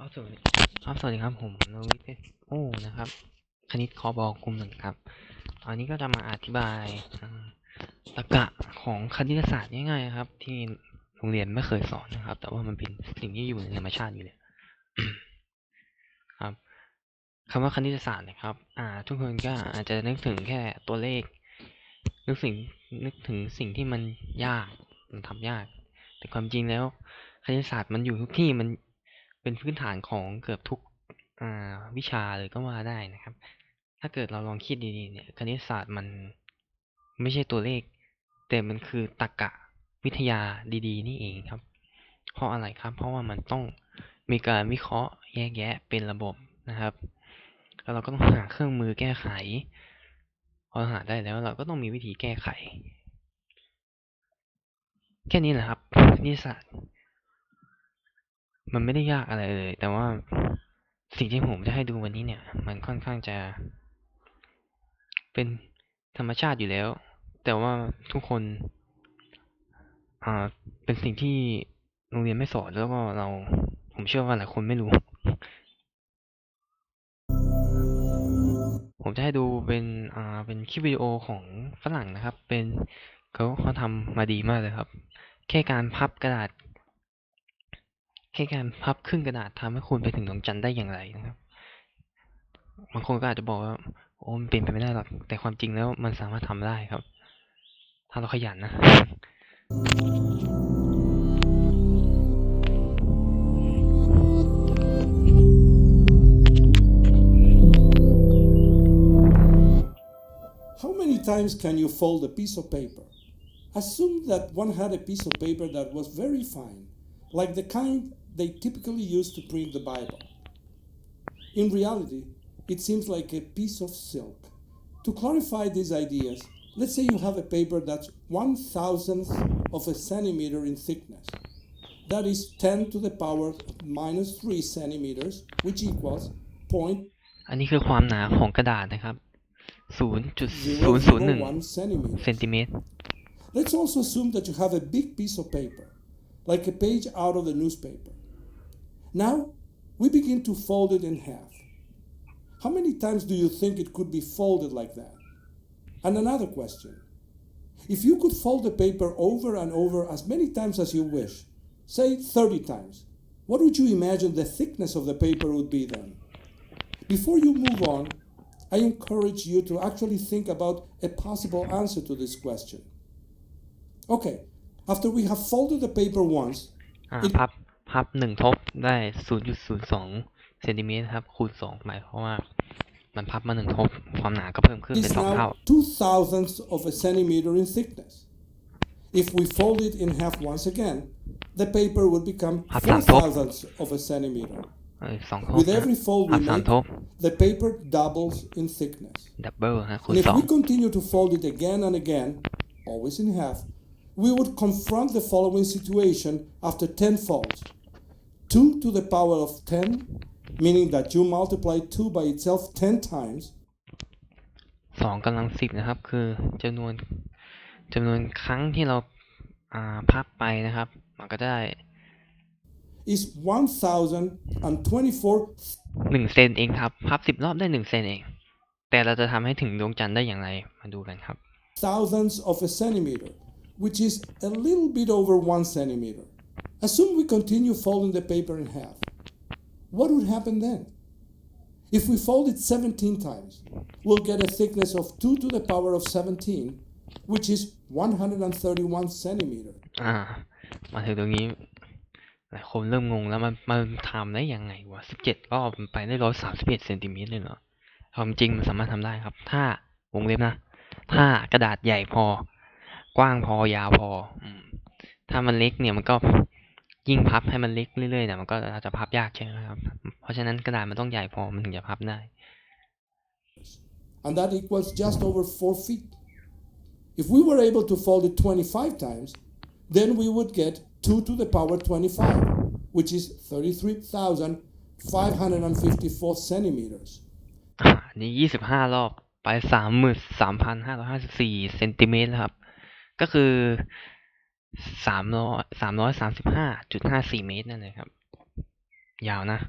ครับสวัสดีครับผมนวิทย์โอ้นะครับคณิตคบกลุ่มหนึ่งครับตอนนี้ก็จะมาอธิบายตรรกะของคณิตศาสตร์ง่ายๆครับที่โรงเรียนไม่เคยสอนนะครับแต่ว่ามันเป็นสิ่งที่อยู่ในธรรมชาติอยู่เลยครับคำว่าคณิตศาสตร์นะครับทุกคนก็อาจจะนึกถึงแค่ตัวเลขนึกถึงสิ่งที่มันยากมันทำยากแต่ความจริงแล้วคณิตศาสตร์มันอยู่ทุกที่มันเป็นพื้นฐานของเกือบทุกวิชาเลยก็ว่าได้นะครับถ้าเกิดเราลองคิดดีๆเนี่ยคณิตศาสตร์มันไม่ใช่ตัวเลขแต่มันคือตรรกะวิทยาดีๆนี่เองครับเพราะอะไรครับเพราะว่ามันต้องมีการวิเคราะห์แยกแยะเป็นระบบนะครับแล้วเราก็ต้องหาเครื่องมือแก้ไขพอหาได้แล้วเราก็ต้องมีวิธีแก้ไขแค่นี้แหละครับคณิตศาสตร์มันไม่ได้ยากอะไรเลยแต่ว่าสิ่งที่ผมจะให้ดูวันนี้เนี่ยมันค่อนข้างจะเป็นธรรมชาติอยู่แล้วแต่ว่าทุกคนเป็นสิ่งที่โรงเรียนไม่สอนแล้วก็ผมเชื่อว่าหลายคนไม่รู้ผมจะให้ดูเป็นคลิปวิดีโอของฝรั่งนะครับเป็นเขาทำมาดีมากเลยครับแค่การพับกระดาษแค่การพับครึ่งกระดาษทำให้คุณไปถึงดวงจันทร์ได้อย่างไรนะครับบางคนก็อาจจะบอกว่าโอ้มันเป็นไปไม่ได้หรอกแต่ความจริงแล้วมันสามารถทำได้ครับถ้าเราขยันนะ How many times can you fold a piece of paper? Assume that one had a piece of paper that was very fine, like the kind they typically use to print the Bible. In reality, it seems like a piece of silk. To clarify these ideas, let's say you have a paper that's 1,000th of a centimeter in thickness. That is 10 to the power minus 3 centimeters, which equals อันนี้คือความหนาของกระดาษนะครับ 0.001 centimeters. เซนติเมตร Let's also assume that you have a big piece of paper, like a page out of the newspaper. Now, we begin to fold it in half. How many times do you think it could be folded like that? And another question. If you could fold the paper over and over as many times as you wish, say 30 times, what would you imagine the thickness of the paper would be then? Before you move on, I encourage you to actually think about a possible answer to this question. Okay, after we have folded the paper once, พับ1 ทบได้ 0.02 เซนติเมตรครับคูณ 2 หมายความว่ามันพับมา1 ทบความหนาก็เพิ่มขึ้นเป็น 2 เท่า 2,000ths of a centimeter in thickness. If we fold it in half once again, the paper would become 4,000ths of a centimeter. 2 ทบ With every fold we 3 make, ทบ the paper doubles in thickness. ดับเบิลคูณ And if we continue to fold it again and again, always in half, we would confront the following situation after 10 folds. 2 to the power of 10, meaning that you multiply 2 by itself 10 times. 2 กำลัง 10นะครับคือจำนวนครั้งที่เราพับไปนะครับมันก็ได้ is 1,024 1 เซนเองครับพับ10 รอบได้ 1 เซนเองแต่เราจะทำให้ถึงดวงจันทร์ได้อย่างไรมาดูกันครับ thousandths of a centimeter, which is a little bit over 1 centimeter. Assume we continue folding the paper in half. What would happen then? If we fold it 17 times, we'll get a thickness of 2 to the power of 17, which is 131 centimeter. มาถึงตรงนี้หลายคนเริ่มงงแล้วมันทำได้ยังไงวะ17 รอบมันไปได้131 เซนติเมตรเลยเหรอความจริงมันสามารถทำได้ครับถ้าวงเล็บนะถ้ากระดาษใหญ่พอกว้างพอยาวพอถ้ามันเล็กเนี่ยมันก็ยิ่งพับให้มันเล็กเรื่อยๆเนี่ยมันก็อาจจะพับยากใช่ไหมครับเพราะฉะนั้นกระดาษมันต้องใหญ่พอมันถึงจะพับได้ And that equals just over 4 feet. If we were able to fold it 25 times, then we would get 2 to the power 25, which is 33,554 centimeters. นี่25 รอบไป 33,554 เซนติเมตรครับก็คือ335.54 เมตรนั่นเลยครับ ยาวนะ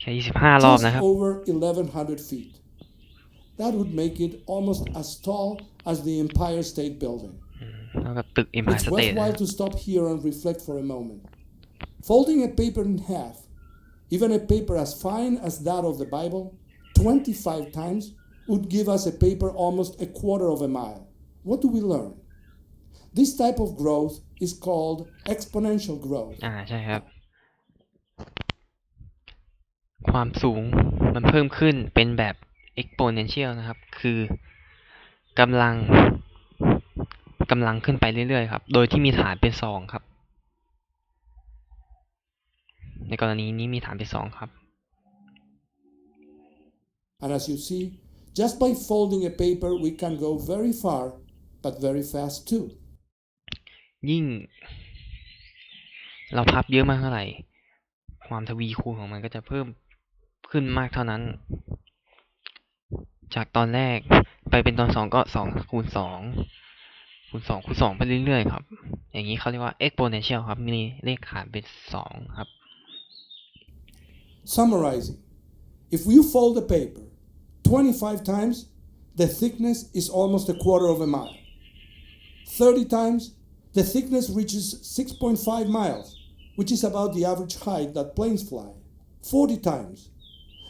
แค่25 รอบ just นะครับ over 1,100 feet. That would make it almost as tall as the Empire State Building. เท่ากับตึก Empire It's State นะ worthwhile to stop here and reflect for a moment. Folding a paper in half, even a paper as fine as that of the Bible, 25 times would give us a paper almost a quarter of a mile. What do we learn? This type of growth is called exponential growth. ใช่ครับ ความสูงมันเพิ่มขึ้นเป็นแบบ exponential นะครับ คือกำลังขึ้นไปเรื่อยๆครับ โดยที่มีฐานเป็น2ครับ ในกรณีนี้มีฐานเป็น2ครับ And as you see, just by folding a paper, we can go very far, but very fast too. ยิ่งเราพับเยอะมากเท่าไหร่ ความทวีคูณของมันก็จะเพิ่มขึ้นมากเท่านั้น จากตอนแรกไปเป็นตอน2ก็2คูณ2คูณ2คูณ2ไปเรื่อยๆครับ อย่างนี้เขาเรียกว่า exponential ครับ มีเลขฐานเป็น2ครับ Summarizing, if you fold a paper 25 times, the thickness is almost a quarter of a mile. 30 times, the thickness reaches 6.5 miles, which is about the average height that planes fly. 40 times,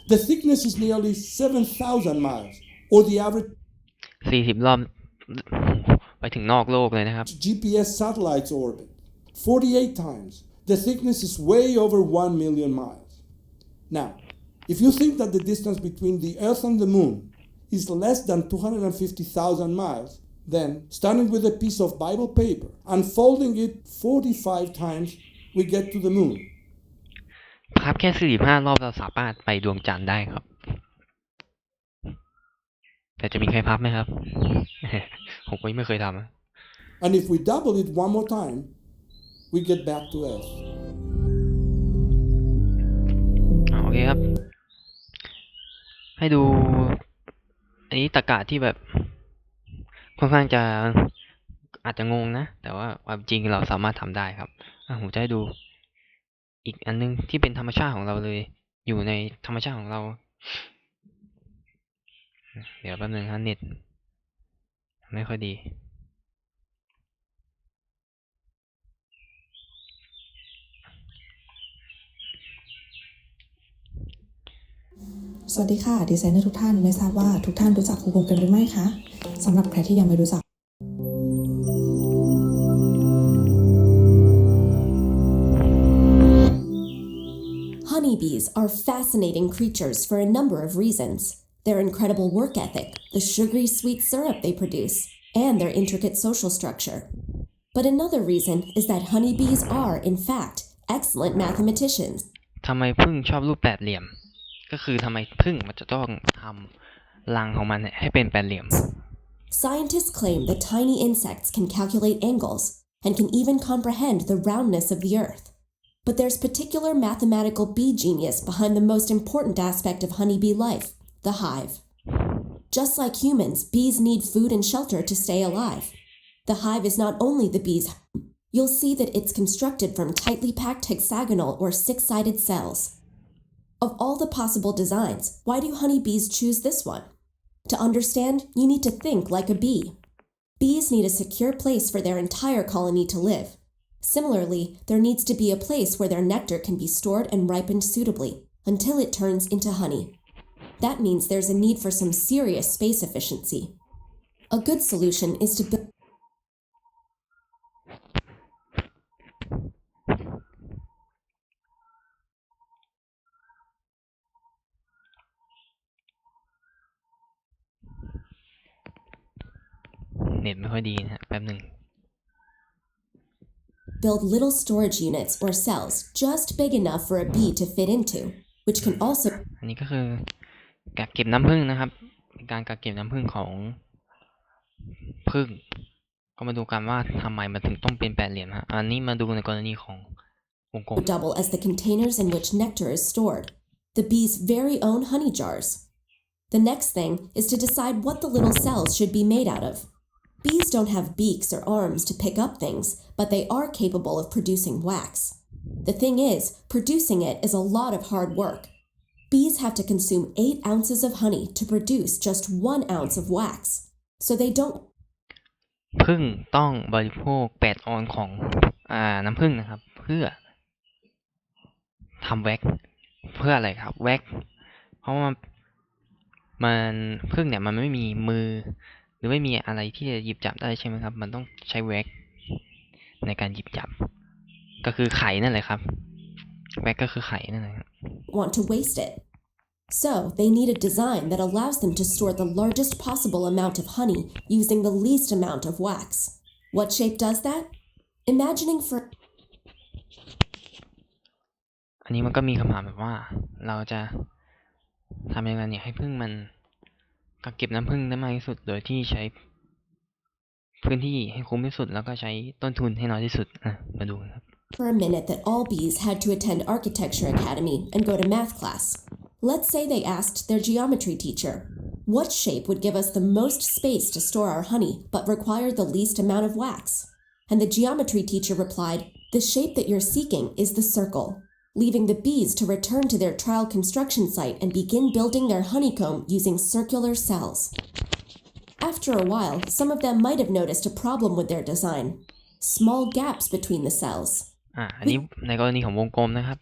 the thickness is nearly 7,000 miles, or the average 40 รอบ ไปถึงนอกโลกเลยนะครับ GPS satellite's orbit. 48 times, the thickness is way over 1 million miles. Now, if you think that the distance between the Earth and the Moon is less than 250,000 miles, then starting with a piece of Bible paper and folding it 45 times, we get to the Moon. พับแค่45 รอบเราสามารถไปดวงจันทร์ได้ครับ แต่จะมีใครพับไหมครับ ผมก็ไม่เคยทำ And if we double it one more time, we get back to Earth. โอเคครับ ให้ดู อันนี้ตรรกะที่แบบค่อนข้างจะอาจจะงงนะ แต่ว่าความจริงเราสามารถทำได้ครับผมจะให้ดูอีกอันนึงที่เป็นธรรมชาติของเราเลย อยู่ในธรรมชาติของเรา เดี๋ยวแป๊บนึงครับเน็ตไม่ค่อยดี สวัสดีค่ะดีไซเนอร์ทุกท่านไม่ทราบว่าทุกท่านรู้จักครูพงษ์กันหรือไม่คะสำหรับใครที่ยังไม่รู้จัก Honeybees are fascinating creatures for a number of reasons. Their incredible work ethic, the sugary sweet syrup they produce, and their intricate social structure. But another reason is that honeybees are, in fact, excellent mathematicians. ทำไมผึ้งชอบรูปแปดเหลี่ยม ก็คือทำไมผึ้งมันจะต้องทำรังของมันให้เป็นแปดเหลี่ยม Scientists claim that tiny insects can calculate angles and can even comprehend the roundness of the earth. But there's particular mathematical bee genius behind the most important aspect of honeybee life, the hive. Just like humans, bees need food and shelter to stay alive. The hive is not only the bee's home. You'll see that it's constructed from tightly packed hexagonal or six-sided cells. Of all the possible designs, why do honeybees choose this one? To understand, you need to think like a bee. Bees need a secure place for their entire colony to live. Similarly, there needs to be a place where their nectar can be stored and ripened suitably until it turns into honey. That means there's a need for some serious space efficiency. A good solution is to buildเน็ตไม่ค่อยดีนะฮะแป๊บนึง build little storage units or cells just big enough for a bee to fit into, which can also อันนี้ก็คือกักเก็บน้ำผึ้งนะครับเป็นการกักเก็บน้ำผึ้งของผึ้งก็มาดูกันว่าทำไมมันถึงต้องเป็นแปดเหลี่ยมฮะอันนี้มาดูในกรณีของวงกลม double as the containers in which nectar is stored, the bee's very own honey jars. The next thing is to decide what the little cells should be made out of. Bees don't have beaks or arms to pick up things, but they are capable of producing wax. The thing is, producing it is a lot of hard work. Bees have to consume 8 ounces of honey to produce just 1 ounce of wax. So they don't ผึ้งต้องบริโภค8 ออนของน้ำผึ้งนะครับเพื่อทำแว็กเพื่ออะไรครับแว็กเพราะว่ามันผึ้งเนี่ยมันไม่มีมือหรือไม่มีอะไรที่จะหยิบจับได้ใช่ไหมครับมันต้องใช้แว็กในการหยิบจับก็คือไข่นั่นแหละครับแว็กก็คือไข่นั่นแหละครับ want to waste it. So they need a design that allows them to store the largest possible amount of honey using the least amount of wax. What shape does that? Imagining for อันนี้มันก็มีคำถามแบบว่าเราจะทำยังไงเนี่ยให้ผึ้งมันกักเก็บน้ำผึ้งได้มากที่สุดโดยที่ใช้พื้นที่ให้คุ้มที่สุดแล้วก็ใช้ต้นทุนให้น้อยที่สุดมาดูครับ for a minute that all bees had to attend architecture academy and go to math class. Let's say they asked their geometry teacher, what shape would give us the most space to store our honey but require the least amount of wax? And the geometry teacher replied, the shape that you're seeking is the circle, leaving the bees to return to their trial construction site and begin building their honeycomb using circular cells. After a while, some of them might have noticed a problem with their design. Small gaps between the cells. อันนี้ในกรณีของวงกลมนะครับ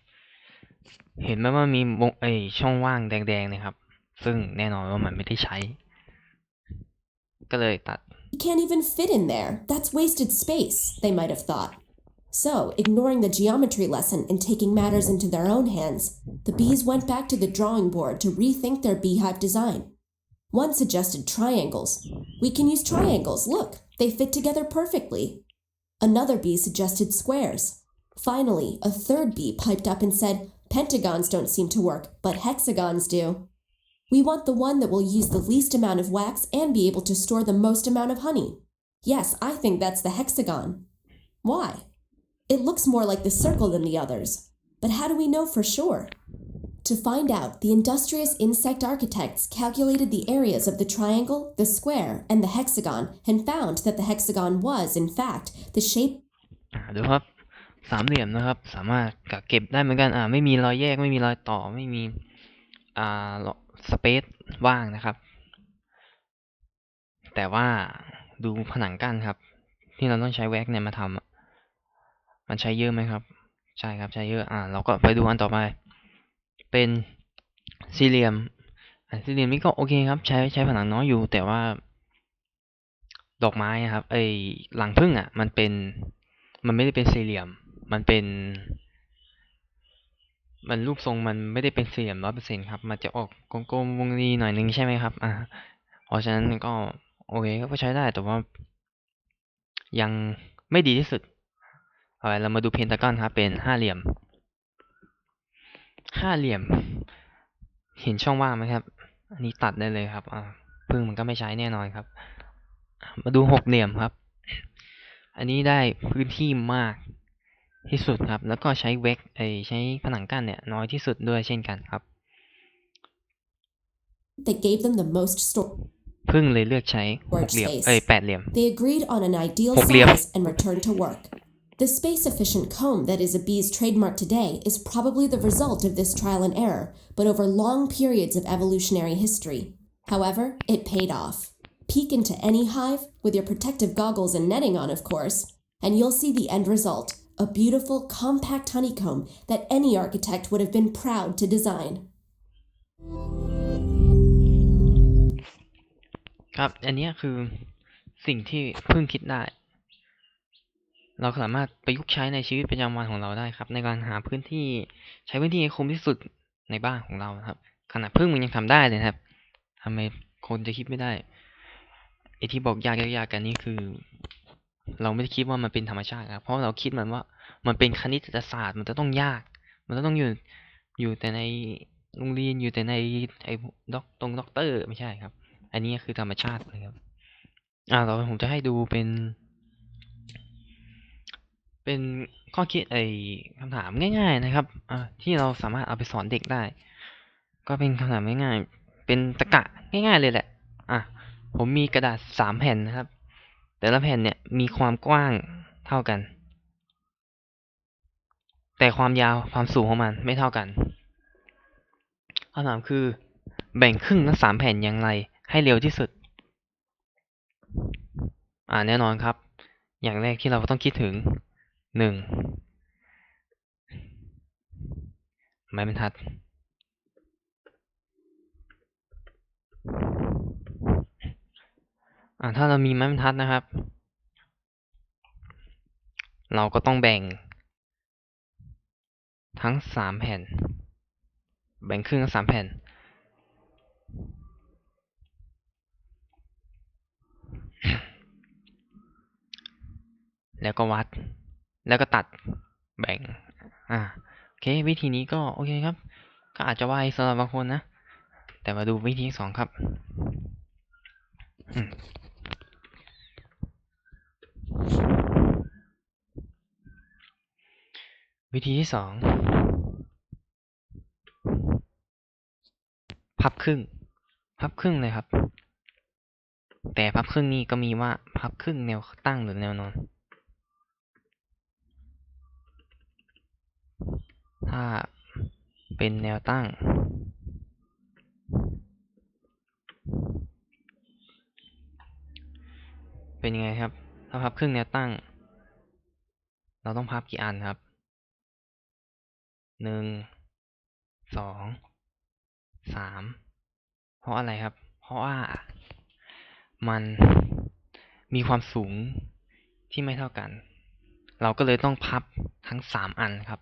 เห็นไหมว่ามีช่องว่างแดงๆนะครับซึ่งแน่นอนว่ามันไม่ได้ใช้ก็เลยตัด You can't even fit in there. That's wasted space, they might have thought. So, ignoring the geometry lesson and taking matters into their own hands, the bees went back to the drawing board to rethink their beehive design. One suggested triangles. We can use triangles, look, they fit together perfectly. Another bee suggested squares. Finally, a third bee piped up and said, pentagons don't seem to work, but hexagons do. We want the one that will use the least amount of wax and be able to store the most amount of honey. Yes, I think that's the hexagon. Why? It looks more like the circle than the others. But how do we know for sure? To find out, the industrious insect architects calculated the areas of the triangle, the square, and the hexagon and found that the hexagon was, in fact, the shape ดูครับสามเหลี่ยมนะครับสามารถกักเก็บได้เหมือนกันไม่มีรอยแยกไม่มีรอยต่อไม่มีสเปซว่างนะครับแต่ว่าดูผนังกั้นครับที่เราต้องใช้แว็กเนี่ยมาทำมันใช้เยอะไหมครับใช่ครับใช้เยอะเราก็ไปดูอันต่อไปเป็นสี่เหลี่ยมสี่เหลี่ยมนี้ก็โอเคครับใช้ผนังน้อยอยู่แต่ว่าดอกไม้ครับหลังผึ้งมันไม่ได้เป็นสี่เหลี่ยมมันรูปทรงมันไม่ได้เป็นสี่เหลี่ยม 100% ครับมันจะออกกลมๆวงรีหน่อยนึงใช่ไหมครับเพราะฉะนั้นก็โอเคก็ใช้ได้แต่ว่ายังไม่ดีที่สุดเรามาดูเพนทากอนครับเป็นห้าเหลี่ยมเห็นช่องว่างไหมครับอันนี้ตัดได้เลยครับผึ้งมันก็ไม่ใช้แน่นอนครับมาดูหกเหลี่ยมครับอันนี้ได้พื้นที่มากที่สุดครับแล้วก็ใช้แว็กใช้ผนังกั้นเนี่ยน้อยที่สุดด้วยเช่นกันครับ that gave them the most ผึ้งเลยเลือกใช้หกเหลี่ยมแปดเหลี่ยม They agreed on an ideal size and returned to work. The space-efficient comb that is a bee's trademark today is probably the result of this trial and error, but over long periods of evolutionary history. However, it paid off. Peek into any hive, with your protective goggles and netting on, of course, and you'll see the end result, a beautiful, compact honeycomb that any architect would have been proud to design. ครับอันนี้คือสิ่งที่ผึ้งคิดได้เราสามารถประยุกต์ใช้ในชีวิตประจำวันของเราได้ครับในการหาพื้นที่ใช้พื้นที่ให้คุ้มที่สุดในบ้านของเราครับขนาดผึ้งมันยังทำได้เลยครับทำไมคนจะคิดไม่ได้ไอ้ที่บอกยากกันนี่คือเราไม่ได้คิดว่ามันเป็นธรรมชาติครับเพราะเราคิดมันว่ามันเป็นคณิตศาสตร์มันจะต้องยากมันจะต้องอยู่แต่ในโรงเรียนอยู่แต่ในด็อกเตอร์ไม่ใช่ครับอันนี้คือธรรมชาติเลยครับผมจะให้ดูเป็นข้อคิดคำถามง่ายๆนะครับที่เราสามารถเอาไปสอนเด็กได้ก็เป็นคำถามง่ายๆเป็นตรรกะง่ายๆเลยแหละผมมีกระดาษ3 แผ่นนะครับแต่ละแผ่นเนี่ยมีความกว้างเท่ากัน แต่ความยาวความสูงของมันไม่เท่ากันคำถามคือแบ่งครึ่งทั้ง3แผ่นอย่างไรให้เร็วที่สุดแน่นอนครับอย่างแรกที่เราต้องคิดถึง1ไม้บรรทัดถ้าเรามีไม้บรรทัดนะครับเราก็ต้องแบ่งทั้ง3แผ่นแบ่งครึ่งทั้ง3แผ่นแล้วก็วัดแล้วก็ตัดแบ่งโอเควิธีนี้ก็โอเคครับก็อาจจะไวสำหรับบางคนนะแต่มาดูวิธีที่2ครับวิธีที่2พับครึ่งเลยครับแต่พับครึ่งนี้ก็มีว่าพับครึ่งแนวตั้งหรือแนวนอนถ้าเป็นแนวตั้งเป็นยังไงครับถ้าพับครึ่งแนวตั้งเราต้องพับกี่อันครับ1 2 3เพราะอะไรครับเพราะว่ามันมีความสูงที่ไม่เท่ากันเราก็เลยต้องพับทั้ง3อันครับ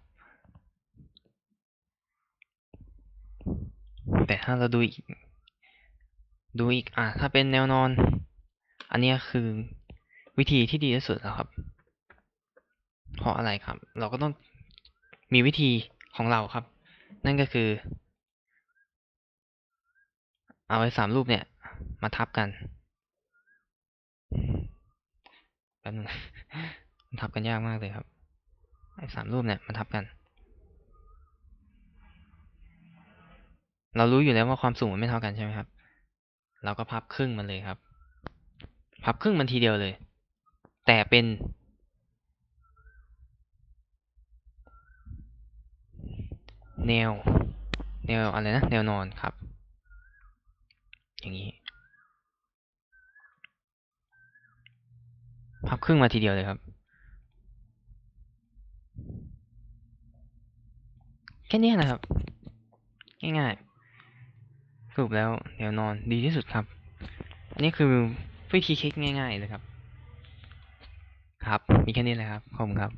แต่ถ้าเราดูอีกถ้าเป็นแนวนอนอันนี้คือวิธีที่ดีที่สุดแล้วครับเพราะอะไรครับเราก็ต้องมีวิธีของเราครับนั่นก็คือเอาไอ้3รูปเนี่ยมาทับกันแป๊บนึงมันทับกันยากมากเลยครับไอ้3รูปเนี่ยมาทับกันเรารู้อยู่แล้วว่าความสูงมันไม่เท่ากันใช่ไหมครับเราก็พับครึ่งมันเลยครับพับครึ่งมันทีเดียวเลยแต่เป็นแนวอะไรนะแนวนอนครับอย่างนี้พับครึ่งมาทีเดียวเลยครับแค่นี้นะครับง่ายๆสรุปแล้วแนวนอนดีที่สุดครับอันนี้คือวิธีคิดง่ายๆเลยครับมีแค่นี้เลยครับขอบคุณครับ